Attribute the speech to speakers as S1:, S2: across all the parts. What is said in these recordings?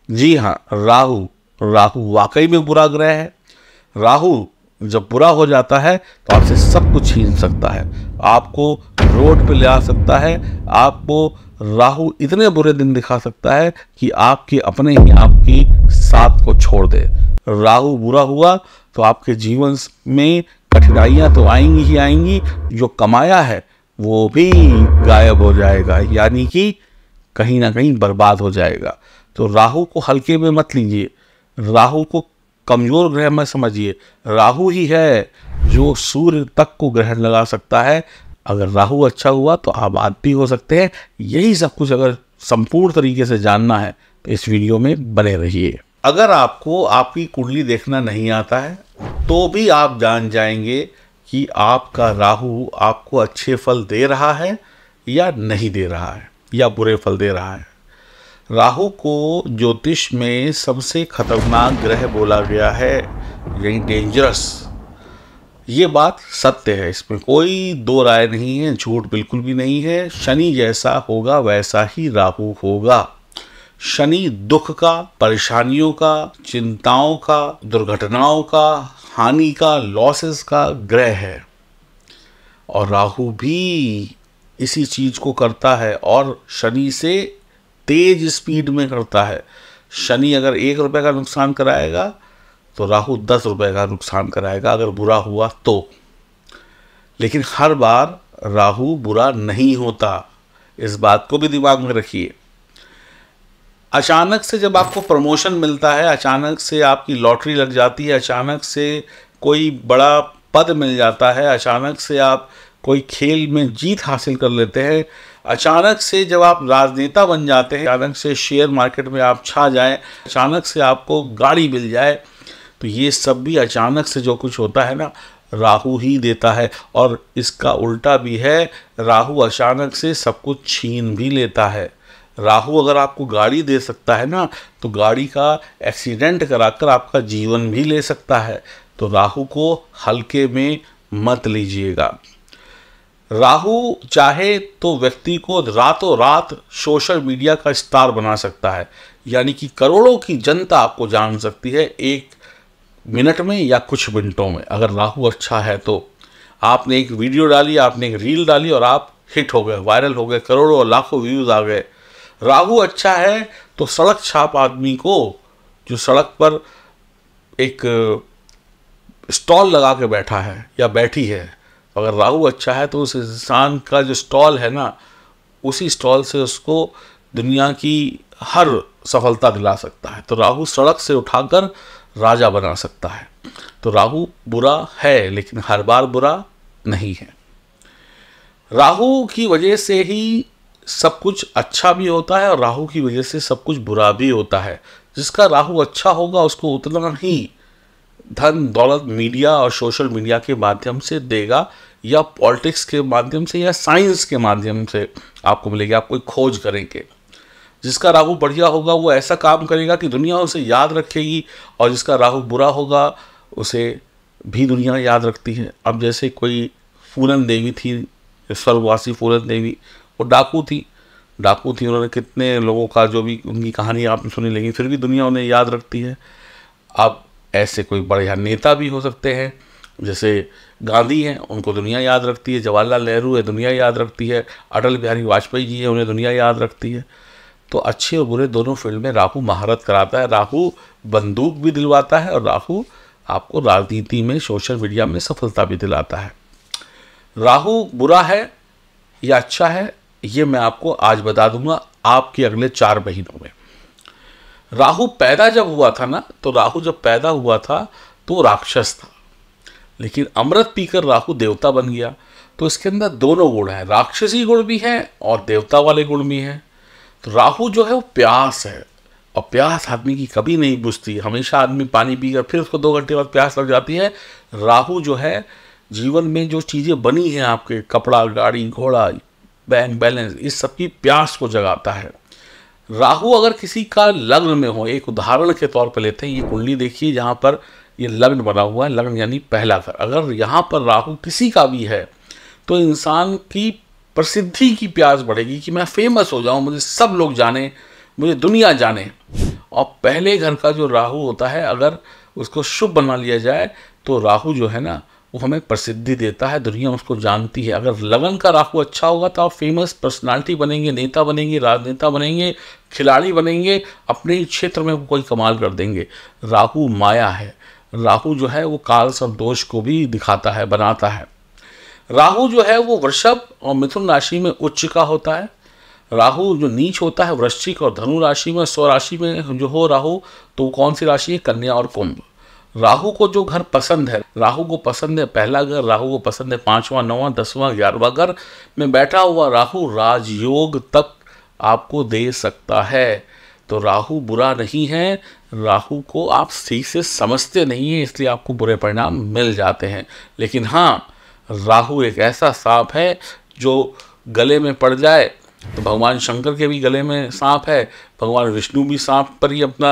S1: जी हाँ, राहु राहु वाकई में बुरा ग्रह है। राहु जब बुरा हो जाता है तो आपसे सब कुछ छीन सकता है, आपको रोड पे ले आ सकता है, आपको राहु इतने बुरे दिन दिखा सकता है कि आपके अपने ही आपकी साथ को छोड़ दे। राहु बुरा हुआ तो आपके जीवन में कठिनाइयां तो आएंगी ही आएंगी, जो कमाया है वो भी गायब हो जाएगा, यानी कि कहीं ना कहीं बर्बाद हो जाएगा। तो राहु को हल्के में मत लीजिए, राहु को कमजोर ग्रह मत समझिए। राहु ही है जो सूर्य तक को ग्रहण लगा सकता है। अगर राहु अच्छा हुआ तो आबाद भी हो सकते हैं। यही सब कुछ अगर संपूर्ण तरीके से जानना है तो इस वीडियो में बने रहिए। अगर आपको आपकी कुंडली देखना नहीं आता है तो भी आप जान जाएंगे कि आपका राहु आपको अच्छे फल दे रहा है या नहीं दे रहा है, या बुरे फल दे रहा है। राहु को ज्योतिष में सबसे खतरनाक ग्रह बोला गया है, यानी डेंजरस। ये बात सत्य है, इसमें कोई दो राय नहीं है, झूठ बिल्कुल भी नहीं है। शनि जैसा होगा वैसा ही राहु होगा। शनि दुख का, परेशानियों का, चिंताओं का, दुर्घटनाओं का, हानि का, लॉसेस का ग्रह है, और राहु भी इसी चीज को करता है और शनि से तेज स्पीड में करता है। शनि अगर 1 रुपए का नुकसान कराएगा तो राहु 10 रुपए का नुकसान कराएगा अगर बुरा हुआ तो। लेकिन हर बार राहु बुरा नहीं होता, इस बात को भी दिमाग में रखिए। अचानक से जब आपको प्रमोशन मिलता है, अचानक से आपकी लॉटरी लग जाती है, अचानक से कोई बड़ा पद मिल जाता है, अचानक से आप कोई खेल में जीत हासिल कर लेते हैं, अचानक से जब आप राजनेता बन जाते हैं, अचानक से शेयर मार्केट में आप छा जाएं, अचानक से आपको गाड़ी मिल जाए, तो ये सब भी अचानक से जो कुछ होता है ना, राहु ही देता है। और इसका उल्टा भी है, राहु अचानक से सब कुछ छीन भी लेता है। राहु अगर आपको गाड़ी दे सकता है ना, तो गाड़ी का एक्सीडेंट कराकर आपका जीवन भी ले सकता है। तो राहु को हल्के में मत लीजिएगा। राहु चाहे तो व्यक्ति को रातों रात सोशल मीडिया का स्टार बना सकता है, यानी कि करोड़ों की जनता आपको जान सकती है 1 मिनट में या कुछ मिनटों में। अगर राहु अच्छा है तो आपने एक वीडियो डाली, आपने एक रील डाली और आप हिट हो गए, वायरल हो गए, करोड़ों और लाखों व्यूज आ गए। राहु अच्छा है तो सड़क छाप आदमी को, जो सड़क पर एक स्टॉल लगा के बैठा है या बैठी है, अगर राहु अच्छा है तो उस इंसान का जो स्टॉल है ना, उसी स्टॉल से उसको दुनिया की हर सफलता दिला सकता है। तो राहु सड़क से उठाकर राजा बना सकता है। तो राहु बुरा है, लेकिन हर बार बुरा नहीं है। राहु की वजह से ही सब कुछ अच्छा भी होता है और राहु की वजह से सब कुछ बुरा भी होता है। जिसका राहु अच्छा होगा उसको उतना ही धन दौलत मीडिया और सोशल मीडिया के माध्यम से देगा, या पॉलिटिक्स के माध्यम से, या साइंस के माध्यम से आपको मिलेगी। आप कोई खोज करेंगे, जिसका राहु बढ़िया होगा वो ऐसा काम करेगा कि दुनिया उसे याद रखेगी, और जिसका राहु बुरा होगा उसे भी दुनिया याद रखती है। अब जैसे कोई फूलन देवी थी, स्वर्गवासी फूलन देवी, वो डाकू थी, उन्होंने कितने लोगों का, जो भी उनकी कहानी आपने सुनी, लेकिन फिर भी दुनिया उन्हें याद रखती है। अब ऐसे कोई बढ़िया नेता भी हो सकते हैं, जैसे गांधी हैं, उनको दुनिया याद रखती है, जवाहरलाल नेहरू है, दुनिया याद रखती है, अटल बिहारी वाजपेयी जी है, उन्हें दुनिया याद रखती है। तो अच्छे और बुरे दोनों फील्ड में राहु महारत कराता है। राहु बंदूक भी दिलवाता है और राहु आपको राजनीति में, सोशल मीडिया में सफलता भी दिलाता है। राहु बुरा है या अच्छा है, ये मैं आपको आज बता दूंगा आपके अगले 4 महीनों में। राहु पैदा जब हुआ था ना, तो राहु जब पैदा हुआ था तो राक्षस था, लेकिन अमृत पीकर राहु देवता बन गया। तो इसके अंदर दोनों गुण हैं, राक्षसी गुण भी हैं और देवता वाले गुण भी हैं। तो राहु जो है वो प्यास है, और प्यास आदमी की कभी नहीं बुझती। हमेशा आदमी पानी पीकर फिर उसको 2 घंटे बाद प्यास लग जाती है। राहु जो है जीवन में जो चीज़ें बनी हैं आपके, कपड़ा, गाड़ी, घोड़ा, बैंक बैलेंस, इस सब की प्यास को जगाता है। राहु अगर किसी का लग्न में हो, एक उदाहरण के तौर पर लेते हैं, ये कुंडली देखिए जहाँ पर ये लग्न बना हुआ है, लग्न यानी पहला घर। अगर यहाँ पर राहु किसी का भी है तो इंसान की प्रसिद्धि की प्यास बढ़ेगी कि मैं फेमस हो जाऊँ, मुझे सब लोग जाने, मुझे दुनिया जाने। और पहले घर का जो राहु होता है, अगर उसको शुभ बना लिया जाए तो राहु जो है ना वो हमें प्रसिद्धि देता है, दुनिया उसको जानती है। अगर लगन का राहु अच्छा होगा तो आप फेमस पर्सनालिटी बनेंगे, नेता बनेंगे, राजनेता बनेंगे, खिलाड़ी बनेंगे, अपने ही क्षेत्र में कोई कमाल कर देंगे। राहु माया है, राहु जो है वो काल सर्प दोष को भी दिखाता है, बनाता है। राहु जो है वो वृषभ और मिथुन राशि में उच्च का होता है। राहु जो नीच होता है वृश्चिक और धनु राशि में, स्वराशि में जो हो राहु, तो कौन सी राशि है? कन्या और कुंभ। राहु को जो घर पसंद है, राहु को पसंद है पहला घर, राहु को पसंद है 5वां, 9वां, 10वां, 11वां घर में बैठा हुआ राहु राजयोग तक आपको दे सकता है। तो राहु बुरा नहीं है, राहु को आप ठीक से समझते नहीं हैं, इसलिए आपको बुरे परिणाम मिल जाते हैं। लेकिन हाँ, राहु एक ऐसा सांप है जो गले में पड़ जाए तो भगवान शंकर के भी गले में सांप है, भगवान विष्णु भी सांप पर ही अपना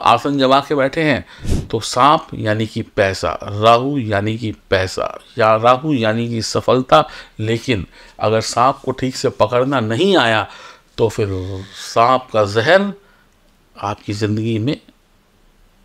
S1: आसन जमा के बैठे हैं। तो सांप यानी कि पैसा, राहु यानी कि पैसा, या राहु यानी कि सफलता। लेकिन अगर सांप को ठीक से पकड़ना नहीं आया तो फिर सांप का जहर आपकी ज़िंदगी में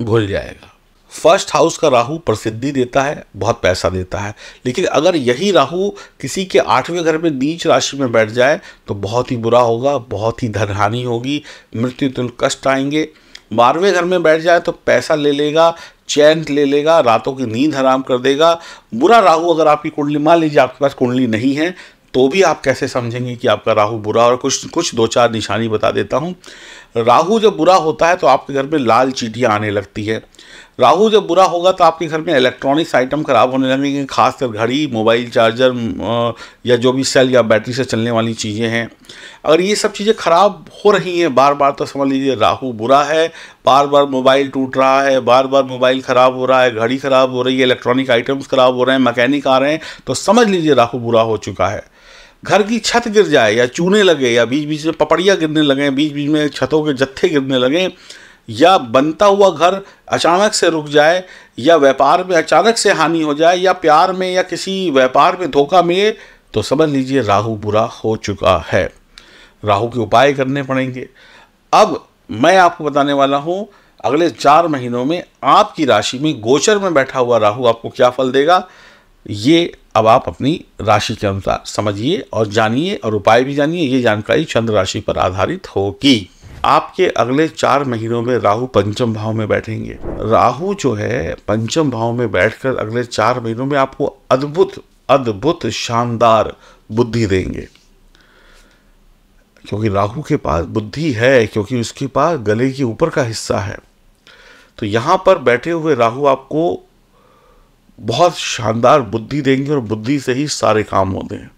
S1: घुल जाएगा। फर्स्ट हाउस का राहु प्रसिद्धि देता है, बहुत पैसा देता है। लेकिन अगर यही राहु किसी के 8वें घर में नीच राशि में बैठ जाए तो बहुत ही बुरा होगा, बहुत ही धनहानि होगी, मृत्यु तुल्य कष्ट आएंगे। 12वें घर में बैठ जाए तो पैसा ले लेगा, चैन ले लेगा, रातों की नींद हराम कर देगा। बुरा राहु अगर आपकी कुंडली, मान लीजिए आपके पास कुंडली नहीं है, तो भी आप कैसे समझेंगे कि आपका राहु बुरा? और कुछ 2-4 निशानी बता देता हूँ। राहु जब बुरा होता है तो आपके घर में लाल चींटियाँ आने लगती है। राहु जब बुरा होगा तो आपके घर में इलेक्ट्रॉनिक्स आइटम खराब होने लगेंगे, खासकर घड़ी, मोबाइल चार्जर या जो भी सेल या बैटरी से चलने वाली चीज़ें हैं। अगर ये सब चीज़ें खराब हो रही हैं बार बार, तो समझ लीजिए राहु बुरा है। बार बार मोबाइल टूट रहा है, बार बार मोबाइल ख़राब हो रहा है, घड़ी ख़राब हो रही है, इलेक्ट्रॉनिक आइटम्स ख़राब हो रहे हैं, मैकेनिक आ रहे हैं, तो समझ लीजिए राहु बुरा हो चुका है। घर की छत गिर जाए या चूने लगे या बीच बीच में पपड़ियाँ गिरने लगें, बीच बीच में छतों के जत्थे गिरने लगें, या बनता हुआ घर अचानक से रुक जाए, या व्यापार में अचानक से हानि हो जाए, या प्यार में या किसी व्यापार में धोखा मिले, तो समझ लीजिए राहु बुरा हो चुका है। राहु के उपाय करने पड़ेंगे। अब मैं आपको बताने वाला हूँ अगले 4 महीनों में आपकी राशि में गोचर में बैठा हुआ राहु आपको क्या फल देगा। ये अब आप अपनी राशि के अनुसार समझिए और जानिए, और उपाय भी जानिए। ये जानकारी चंद्र राशि पर आधारित होगी। आपके अगले 4 महीनों में राहु पंचम भाव में बैठेंगे। राहु जो है पंचम भाव में बैठकर अगले 4 महीनों में आपको अद्भुत शानदार बुद्धि देंगे, क्योंकि राहु के पास बुद्धि है, क्योंकि उसके पास गले के ऊपर का हिस्सा है। तो यहाँ पर बैठे हुए राहु आपको बहुत शानदार बुद्धि देंगे और बुद्धि से ही सारे काम होते हैं।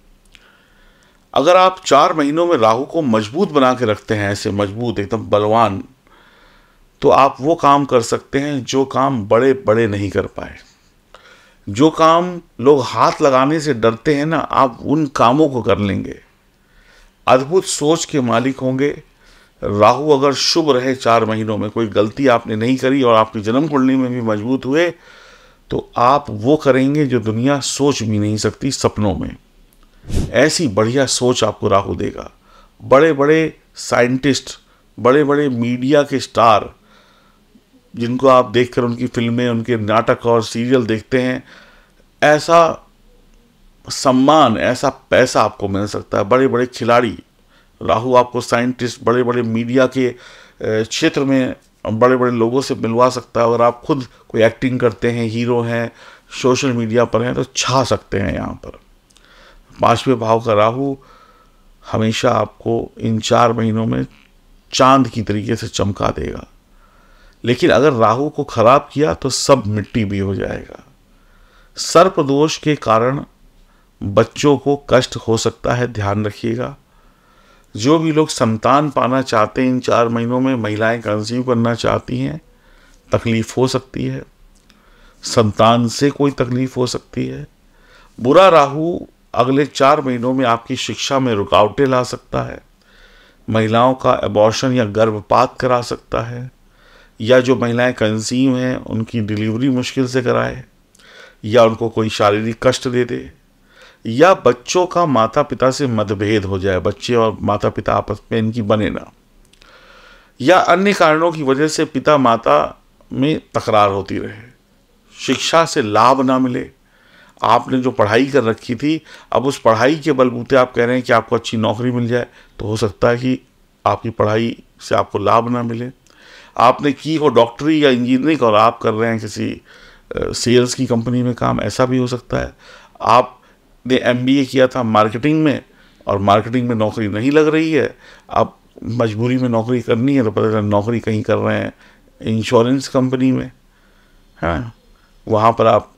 S1: अगर आप 4 महीनों में राहु को मजबूत बना के रखते हैं, ऐसे मजबूत एकदम बलवान, तो आप वो काम कर सकते हैं जो काम बड़े बड़े नहीं कर पाए। जो काम लोग हाथ लगाने से डरते हैं ना, आप उन कामों को कर लेंगे। अद्भुत सोच के मालिक होंगे। राहु अगर शुभ रहे 4 महीनों में, कोई गलती आपने नहीं करी और आपकी जन्म कुंडली में भी मजबूत हुए, तो आप वो करेंगे जो दुनिया सोच भी नहीं सकती सपनों में। ऐसी बढ़िया सोच आपको राहु देगा। बड़े बड़े साइंटिस्ट, बड़े बड़े मीडिया के स्टार, जिनको आप देखकर उनकी फिल्में, उनके नाटक और सीरियल देखते हैं, ऐसा सम्मान, ऐसा पैसा आपको मिल सकता है। बड़े बड़े खिलाड़ी, राहु आपको साइंटिस्ट, बड़े बड़े मीडिया के क्षेत्र में बड़े बड़े लोगों से मिलवा सकता है। अगर आप खुद कोई एक्टिंग करते हैं, हीरो हैं, सोशल मीडिया पर हैं, तो छा सकते हैं यहाँ पर। 5वें भाव का राहु हमेशा आपको इन 4 महीनों में चांद की तरीके से चमका देगा। लेकिन अगर राहु को खराब किया तो सब मिट्टी भी हो जाएगा। सर्प दोष के कारण बच्चों को कष्ट हो सकता है, ध्यान रखिएगा। जो भी लोग संतान पाना चाहते हैं इन 4 महीनों में, महिलाएं कंसीव करना चाहती हैं, तकलीफ हो सकती है, संतान से कोई तकलीफ हो सकती है। बुरा राहु अगले 4 महीनों में आपकी शिक्षा में रुकावटें ला सकता है, महिलाओं का अबॉर्शन या गर्भपात करा सकता है, या जो महिलाएं कंसीव हैं उनकी डिलीवरी मुश्किल से कराए, या उनको कोई शारीरिक कष्ट दे दे, या बच्चों का माता पिता से मतभेद हो जाए, बच्चे और माता पिता आपस में इनकी बने ना। या अन्य कारणों की वजह से पिता माता में तकरार होती रहे, शिक्षा से लाभ ना मिले, आपने जो पढ़ाई कर रखी थी अब उस पढ़ाई के बलबूते आप कह रहे हैं कि आपको अच्छी नौकरी मिल जाए, तो हो सकता है कि आपकी पढ़ाई से आपको लाभ ना मिले। आपने की हो डॉक्टरी या इंजीनियरिंग और आप कर रहे हैं किसी सेल्स की कंपनी में काम, ऐसा भी हो सकता है। आपने MBA किया था मार्केटिंग में और मार्केटिंग में नौकरी नहीं लग रही है, आप मजबूरी में नौकरी करनी है, तो पता चला नौकरी कहीं कर रहे हैं इंश्योरेंस कंपनी में, हाँ, वहाँ पर आप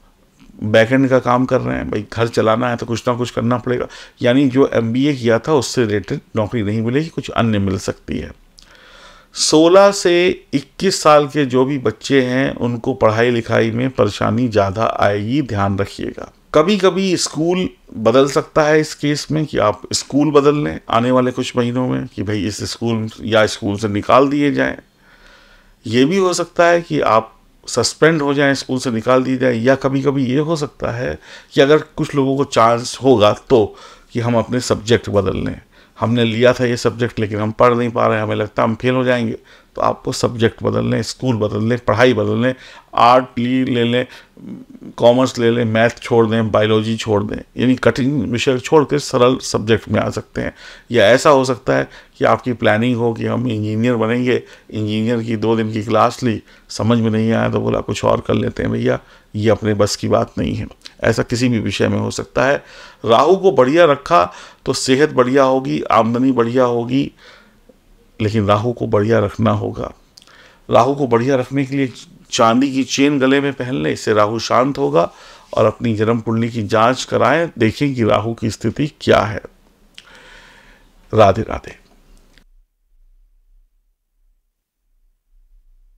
S1: बैकएंड का काम कर रहे हैं। भाई घर चलाना है तो कुछ ना कुछ करना पड़ेगा, यानी जो MBA किया था उससे रिलेटेड नौकरी नहीं मिलेगी, कुछ अन्य मिल सकती है। 16 से 21 साल के जो भी बच्चे हैं उनको पढ़ाई लिखाई में परेशानी ज़्यादा आएगी, ध्यान रखिएगा। कभी कभी स्कूल बदल सकता है, इस केस में कि आप स्कूल बदल लें आने वाले कुछ महीनों में, कि भाई इस स्कूल या स्कूल से निकाल दिए जाएं। ये भी हो सकता है कि आप सस्पेंड हो जाएं, स्कूल से निकाल दिए जाए, या कभी कभी ये हो सकता है कि अगर कुछ लोगों को चांस होगा तो कि हम अपने सब्जेक्ट बदल लें। हमने लिया था ये सब्जेक्ट लेकिन हम पढ़ नहीं पा रहे हैं, हमें लगता है हम फेल हो जाएंगे, तो आपको सब्जेक्ट बदल लें, स्कूल बदल लें, पढ़ाई बदल लें, आर्ट ले लें, कॉमर्स ले लें, मैथ छोड़ दें, बायोलॉजी छोड़ दें, यानी कठिन विषय छोड़ कर सरल सब्जेक्ट में आ सकते हैं। या ऐसा हो सकता है कि आपकी प्लानिंग हो कि हम इंजीनियर बनेंगे, इंजीनियर की 2 दिन की क्लास ली, समझ में नहीं आया तो बोला कुछ और कर लेते हैं भैया, ये अपने बस की बात नहीं है। ऐसा किसी भी विषय में हो सकता है। राहु को बढ़िया रखा तो सेहत बढ़िया होगी, आमदनी बढ़िया होगी, लेकिन राहु को बढ़िया रखना होगा। राहु को बढ़िया रखने के लिए चांदी की चेन गले में पहन लें, इससे राहु शांत होगा। और अपनी जन्म कुंडली की जांच कराएं, देखें कि राहु की स्थिति क्या है। राधे राधे।